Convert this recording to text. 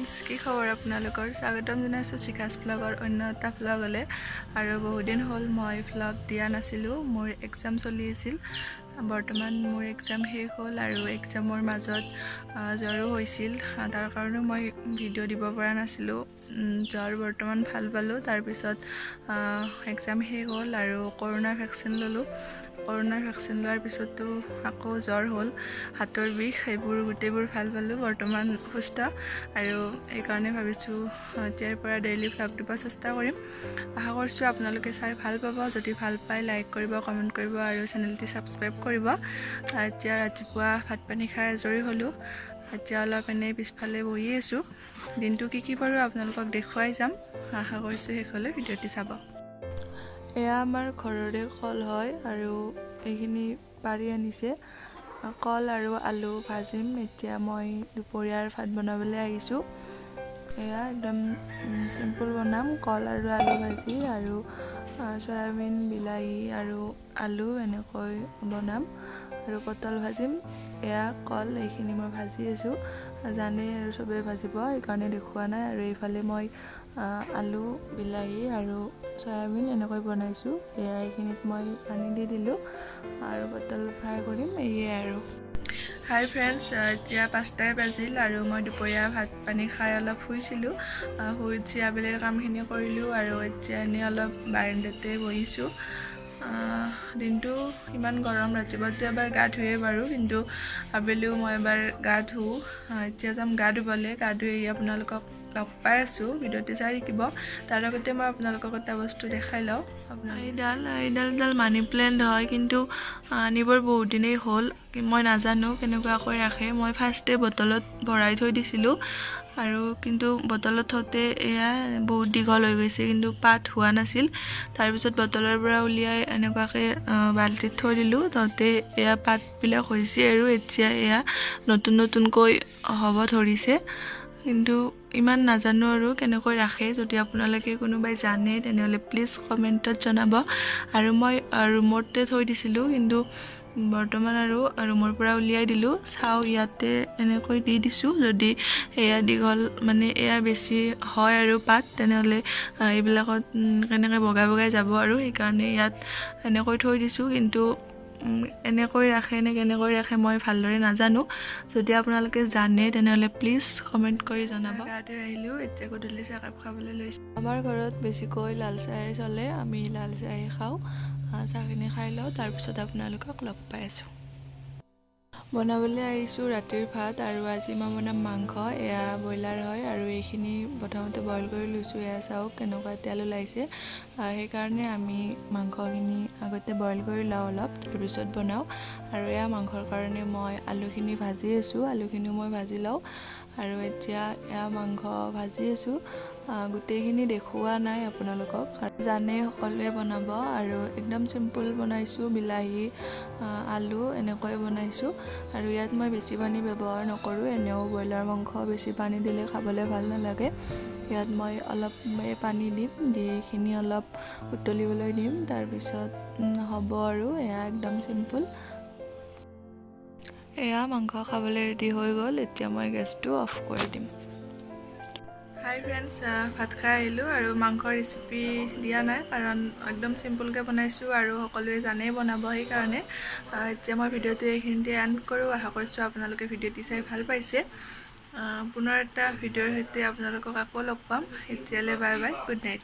Friends, কি খবৰ আপোনালোকৰ? স্বাগতম জনাইছোঁ চিকাছ ব্লগৰ অন্য এটা ব্লগলৈ। আৰু বহুদিন হ'ল মই ব্লগ দিয়া নাছিলোঁ। মোৰ এক্সাম চলি আছিল। বৰ্তমান মোৰ এক্সাম শেষ হ'ল আৰু এক্সামৰ মাজত জ্বৰো হৈছিল। তাৰ কাৰণে মই ভিডিঅ' দিব পৰা নাছিলোঁ। জ্বৰ বৰ্তমান ভাল পালোঁ। তাৰপিছত এক্সাম শেষ হ'ল আৰু কৰোণাৰ ভেকচিন ল'লোঁ। কৰোণাৰ ভেকচিন লোৱাৰ পিছতো আকৌ জ্বৰ হ'ল, হাতৰ বিষ, সেইবোৰ গোটেইবোৰ ভাল পালোঁ। বৰ্তমান সুস্থ আৰু এইকাৰণে ভাবিছোঁ এতিয়াৰ পৰা ডেইলি ভ্লগ দিব চেষ্টা কৰিম। আশা কৰিছোঁ আপোনালোকে চাই ভাল পাব। যদি ভাল পায় লাইক কৰিব, কমেণ্ট কৰিব আৰু চেনেলটি ছাবস্ক্ৰাইব কৰিব। এতিয়া ৰাতিপুৱা ভাত পানী খাই আজৰি হ'লোঁ। এতিয়া অলপ এনেই পিছফালে বহি আছোঁ। দিনটো কি কৰোঁ আপোনালোকক দেখুৱাই যাম। আশা কৰিছোঁ শেষলৈ ভিডিঅ'টি চাব। এয়া আমাৰ ঘৰৰে কল হয় আৰু এইখিনি পাৰি আনিছে। কল আৰু আলু ভাজিম। এতিয়া মই দুপৰীয়াৰ ভাত বনাবলৈ আহিছোঁ। এয়া একদম চিম্পুল বনাম, কল আৰু আলু ভাজি আৰু চয়াবিন, বিলাহী আৰু আলু এনেকৈ বনাম আৰু পটল ভাজিম। এয়া কল, এইখিনি মই ভাজি আছোঁ। জানেই আৰু চবেই ভাজিব, সেইকাৰণে দেখুওৱা নাই। আৰু এইফালে মই আলু, বিলাহী আৰু চয়াবিন এনেকৈ বনাইছোঁ। এয়া এইখিনিত মই পানী দি দিলোঁ আৰু পটল ফ্ৰাই কৰিম। এয়ে আৰু হাই ফ্ৰেণ্ডছ, এতিয়া 5টাই বাজিল আৰু মই দুপৰীয়া ভাত পানী খাই অলপ শুইছিলোঁ। শুই উঠি আবেলিৰ কামখিনি কৰিলোঁ আৰু এতিয়া এনেই অলপ বাৰাণ্ডাতে বহিছোঁ। দিনটো ইমান গৰম, ৰাতিপুৱাতো এবাৰ গা ধুয়ে বাৰু, কিন্তু আবেলিও মই এবাৰ গা ধুওঁ। এতিয়া যাম গা ধুবলৈ। গা ধুই আপোনালোকক লগ পাই আছোঁ। ভিডিঅ'টি চাই থাকিব। তাৰ লগতে মই আপোনালোকক এটা বস্তু দেখাই লওঁ। এইডাল মানি প্লেণ্ট হয়, কিন্তু আনিবৰ বহুত দিনেই হ'ল। মই নাজানো কেনেকুৱাকৈ ৰাখে। মই ফাৰ্ষ্টে বটলত ভৰাই থৈ দিছিলোঁ আৰু কিন্তু বটলত থওঁতে এয়া বহুত দীঘল হৈ গৈছে, কিন্তু পাত হোৱা নাছিল। তাৰপিছত বটলৰ পৰা উলিয়াই এনেকুৱাকৈ বাল্টিত থৈ দিলোঁ। তাতে এয়া পাতবিলাক হৈছে আৰু এতিয়া এয়া নতুনকৈ হ'ব ধৰিছে, কিন্তু ইমান নাজানো আৰু কেনেকৈ ৰাখে। যদি আপোনালোকে কোনোবাই জানে তেনেহ'লে প্লিজ কমেণ্টত জনাব। আৰু মই ৰুমতে থৈ দিছিলোঁ, কিন্তু বৰ্তমান আৰু ৰুমৰ পৰা উলিয়াই দিলোঁ। চাওঁ, ইয়াতে এনেকৈ দি দিছোঁ। যদি এয়া দীঘল মানে এয়া বেছি হয় আৰু পাত, তেনেহ'লে এইবিলাকত কেনেকৈ বগাই যাব আৰু সেইকাৰণে ইয়াত এনেকৈ থৈ দিছোঁ। কিন্তু এনেকৈ ৰাখে নে কেনেকৈ ৰাখে মই ভালদৰে নাজানো। যদি আপোনালোকে জানে তেনেহ'লে প্লিজ কমেণ্ট কৰি জনাব। গাতে আহিলোঁ, এতিয়া গধূলি চাহকাপ খাবলৈ লৈছোঁ। আমাৰ ঘৰত বেছিকৈ লাল চাহেই চলে। আমি লাল চাহেই খাওঁ। চাহখিনি খাই লওঁ, তাৰপিছত আপোনালোকক লগ পাই আছোঁ। বনাবলৈ আহিছোঁ ৰাতিৰ ভাত আৰু আজি মই বনাম মাংস। এয়া ব্ৰইলাৰ হয় আৰু এইখিনি প্ৰথমতে বইল কৰি লৈছোঁ। এয়া চাওক কেনেকুৱা তেল ওলাইছে। সেইকাৰণে আমি মাংসখিনি আগতে বইল কৰি লওঁ অলপ, তাৰপিছত বনাওঁ। আৰু এয়া মাংসৰ কাৰণে মই আলুখিনি ভাজি আছোঁ। আলুখিনিও মই ভাজি লওঁ আৰু এতিয়া এয়া মাংস ভাজি আছোঁ। গোটেইখিনি দেখুওৱা নাই আপোনালোকক, জানে সকলোৱে বনাব আৰু একদম চিম্পুল বনাইছোঁ। বিলাহী, আলু এনেকৈ বনাইছোঁ আৰু ইয়াত মই বেছি পানী ব্যৱহাৰ নকৰোঁ। এনেও ব্ৰইলাৰ মাংস বেছি পানী দিলে খাবলৈ ভাল নালাগে। ইয়াত মই অলপ পানী দিম, দি এইখিনি অলপ উতলিবলৈ দিম, তাৰপিছত হ'ব আৰু এয়া একদম চিম্পুল। এয়া মাংস খাবলৈ ৰেডি হৈ গ'ল। এতিয়া মই গেছটো অফ কৰি দিম। হাই ফ্ৰেণ্ডছ, ভাত খাই আহিলোঁ আৰু মাংসৰ ৰেচিপি দিয়া নাই, কাৰণ একদম চিম্পুলকৈ বনাইছোঁ আৰু সকলোৱে জানেই বনাব। সেইকাৰণে এতিয়া মই ভিডিঅ'টো এইখিনিতে এণ্ড কৰোঁ। আশা কৰিছোঁ আপোনালোকে ভিডিঅ'টি চাই ভাল পাইছে। পুনৰ এটা ভিডিঅ'ৰ সৈতে আপোনালোকক আকৌ লগ পাম। এতিয়ালৈ বাই বাই, গুড নাইট।